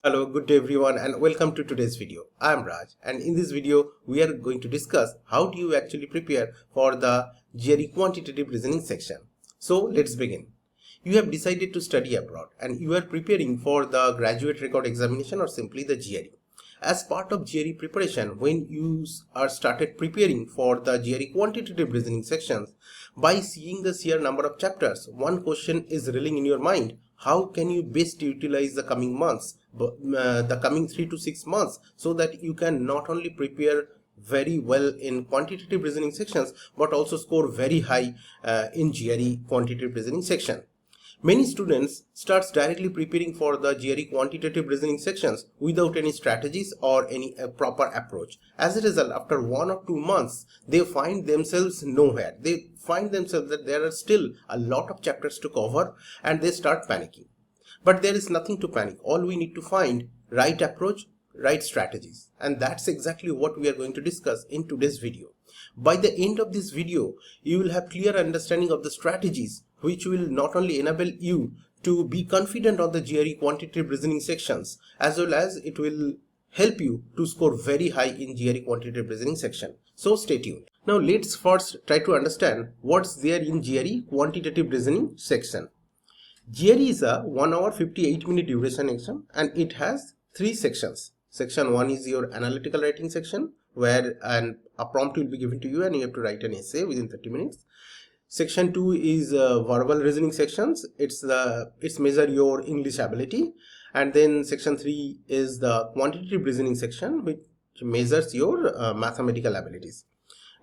Hello, good day everyone and welcome to today's video. I am Raj and in this video we are going to discuss how do you actually prepare for the GRE Quantitative Reasoning section. So let's begin. You have decided to study abroad and you are preparing for the graduate record examination or simply the GRE. As part of GRE preparation, when you are started preparing for the GRE Quantitative Reasoning sections, by seeing the sheer number of chapters, one question is reeling in your mind: how can you best utilize the coming months, the coming 3 to 6 months, so that you can not only prepare very well in quantitative reasoning sections but also score very high in GRE Quantitative Reasoning section. Many students starts directly preparing for the GRE Quantitative Reasoning sections without any strategies or any proper approach. As a result, after 1 or 2 months, they find themselves nowhere. They find themselves that there are still a lot of chapters to cover and they start panicking. But there is nothing to panic. All we need to find right approach, right strategies. And that's exactly what we are going to discuss in today's video. By the end of this video, you will have clear understanding of the strategies which will not only enable you to be confident on the GRE Quantitative Reasoning sections, as well as it will help you to score very high in GRE Quantitative Reasoning section. So stay tuned. Now let's first try to understand what's there in GRE Quantitative Reasoning section. GRE is a 1 hour 58-minute duration exam and it has 3 sections. Section 1 is your analytical writing section, where a prompt will be given to you and you have to write an essay within 30 minutes. Section 2 is verbal reasoning sections. It's measure your English ability. And then section 3 is the quantitative reasoning section, which measures your mathematical abilities.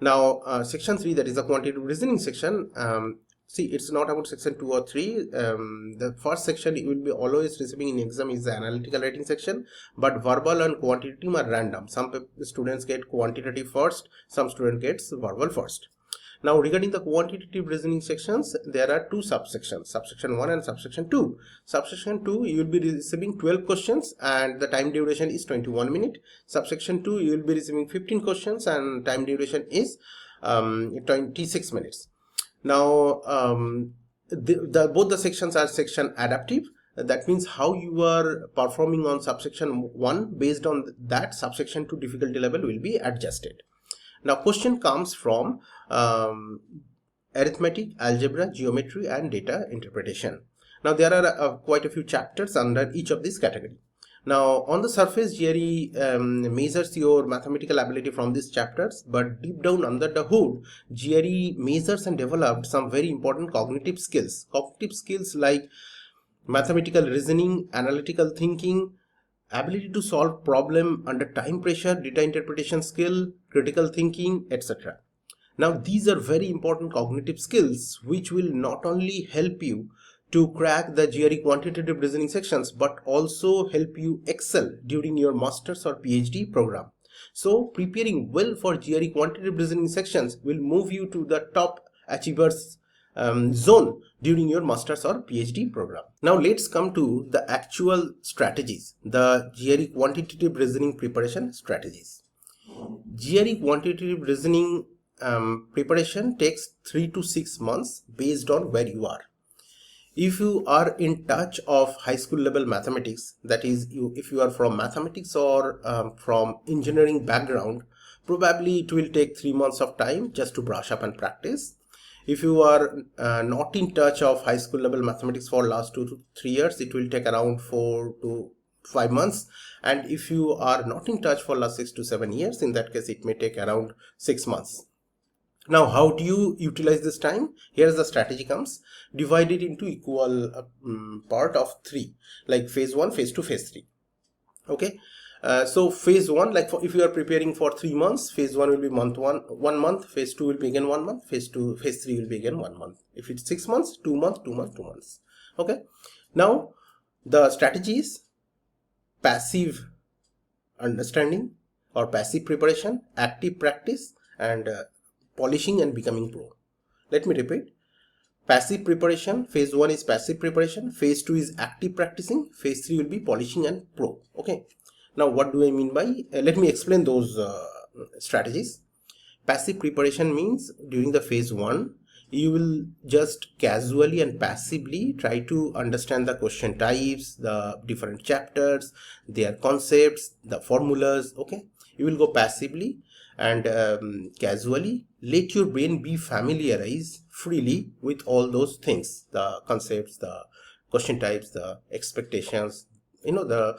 Now section 3, that is the quantitative reasoning section, see, it's not about section 2 or 3. The first section you will be always receiving in exam is the analytical writing section, but verbal and quantitative are random. Some students get quantitative first, some student gets verbal first. Now regarding the quantitative reasoning sections, there are 2 subsections, subsection 1 and subsection 2. Subsection 2, you will be receiving 12 questions and the time duration is 21 minutes. Subsection 2, you will be receiving 15 questions and time duration is 26 minutes. Now both the sections are section adaptive. That means how you are performing on subsection 1, based on that subsection 2 difficulty level will be adjusted. Now question comes from arithmetic, algebra, geometry and data interpretation. Now there are quite a few chapters under each of these category. Now on the surface, GRE measures your mathematical ability from these chapters, but deep down under the hood, GRE measures and developed some very important cognitive skills. Cognitive skills like mathematical reasoning, analytical thinking, ability to solve problem under time pressure, data interpretation skill, critical thinking, etc. Now these are very important cognitive skills which will not only help you to crack the GRE quantitative reasoning sections but also help you excel during your master's or PhD program. So preparing well for GRE quantitative reasoning sections will move you to the top achievers zone during your master's or PhD program. Now let's come to the actual strategies, the GRE quantitative reasoning preparation strategies. GRE quantitative reasoning preparation takes 3 to 6 months based on where you are. If you are in touch of high school level mathematics, that is, if you are from mathematics or from engineering background, probably it will take 3 months of time just to brush up and practice. If you are not in touch of high school level mathematics for last 2 to 3 years, it will take around 4 to 5 months. And if you are not in touch for last 6 to 7 years, in that case it may take around 6 months. Now how do you utilize this time? Here's the strategy comes: divide it into equal part of 3, like phase 1, phase 2, phase 3. Okay. So phase 1, like if you are preparing for 3 months, phase 1 will be month 1 month, phase 2 will be again 1 month, phase 3 will be again 1 month. If it's 6 months, 2 months, 2 months, 2 months. Okay. Now the strategy is passive understanding or passive preparation, active practice, and polishing and becoming pro. Let me repeat: passive preparation, phase 1 is passive preparation, phase 2 is active practicing, phase 3 will be polishing and pro. Okay. Now what do I mean by let me explain those strategies. Passive preparation means during the phase 1 you will just casually and passively try to understand the question types, the different chapters, their concepts, the formulas. Okay, you will go passively and casually let your brain be familiarized freely with all those things, the concepts, the question types, the expectations, the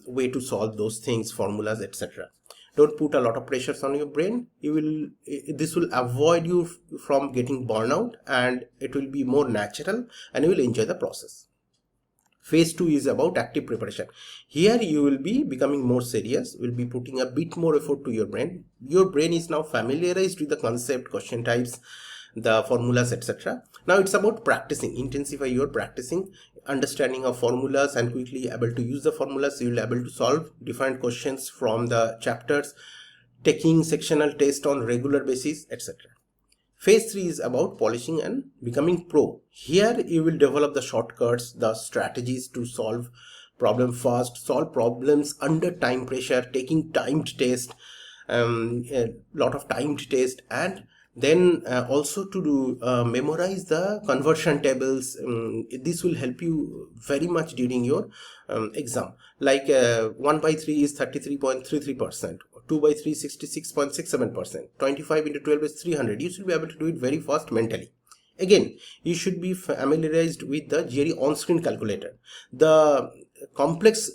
way to solve those things, formulas, etc. Don't put a lot of pressures on your brain. This will avoid you from getting burnout, and it will be more natural, and you will enjoy the process. Phase 2 is about active preparation. Here you will be becoming more serious, will be putting a bit more effort to your brain. Your brain is now familiarized with the concept, question types, the formulas, etc. Now it's about practicing. Intensify your practicing, understanding of formulas, and quickly able to use the formulas. You will be able to solve different questions from the chapters, taking sectional test on regular basis, etc. Phase 3 is about polishing and becoming pro. Here you will develop the shortcuts, the strategies to solve problem fast, solve problems under time pressure, taking timed test, a lot of timed test, and then also to do memorize the conversion tables. This will help you very much during your exam. Like 1 by 3 is 33.33%, 2 by 3 66.67%, 25 into 12 is 300. You should be able to do it very fast mentally. Again, you should be familiarized with the GRE on-screen calculator. The complex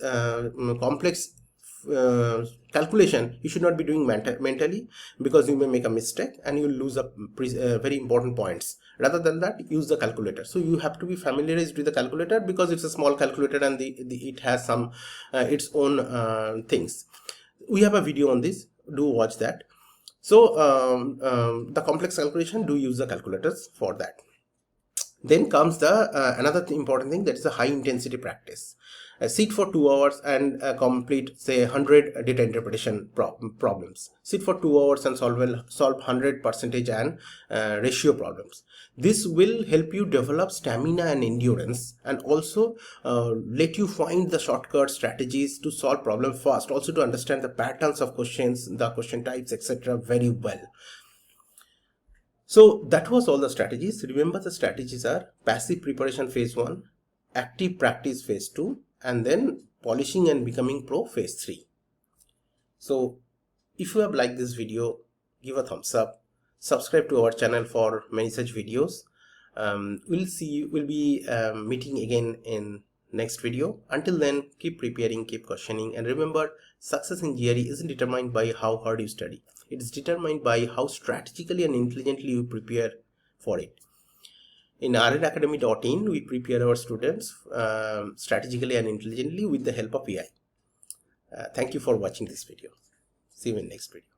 calculation you should not be doing mentally, because you may make a mistake and you will lose very important points. Rather than that, use the calculator. So you have to be familiarized with the calculator, because it's a small calculator and it has some its own things. We have a video on this, do watch that. So the complex calculation, do use the calculators for that. Then comes the another important thing, that is the high intensity practice. Sit for 2 hours and complete, say, 100 data interpretation problems. Sit for 2 hours and solve 100% and ratio problems. This will help you develop stamina and endurance, and also let you find the shortcut strategies to solve problem fast, also to understand the patterns of questions, the question types, etc. very well. So that was all the strategies. Remember, the strategies are passive preparation phase 1, active practice phase 2, and then polishing and becoming pro phase 3. So if you have liked this video, give a thumbs up, subscribe to our channel for many such videos. We'll be meeting again in next video. Until then, keep preparing, keep questioning, and remember, success in GRE isn't determined by how hard you study. It is determined by how strategically and intelligently you prepare for it. In rnacademy.in, we prepare our students strategically and intelligently with the help of AI. Thank you for watching this video. See you in next video.